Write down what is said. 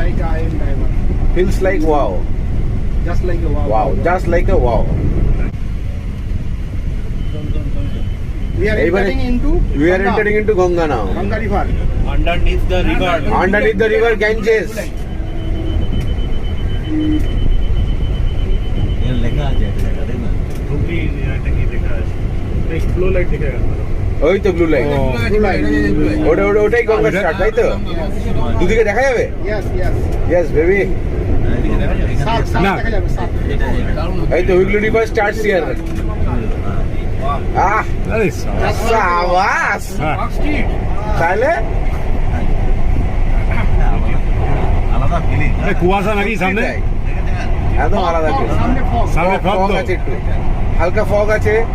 like I am diamond. feels like wow. Just like a wow. Wow, just like a wow. We are Even- entering into We are Ganga. entering into Ganga now. Ganga River. Underneath the river. Underneath the river Ganges. লেখা আছে একটা জায়গা, তাই না? হুগলি এটা কি দেখা আছে? এই ব্লু লাইট দেখা গেল। ওই তো ব্লু লাইন। Blue line. ওটাই গঙ্গা স্টার্ট, তাই তো? দুদিকে দেখা যাবে? Yes, yes. Yes, baby. এদিকে দেখা যায়, এখান সাত থেকে- সাত দেখা যাবে সাত। এটা এটা। এই তো Hooghly river starts here. Ah, সাবাস। তাহলে আলাদা ফিলিং কুয়াশা নাকি সামনে? একদম আলাদা feel। সামনে fog। সামনে fog Fog তো? আছে একটু, হালকা ফগ আছে।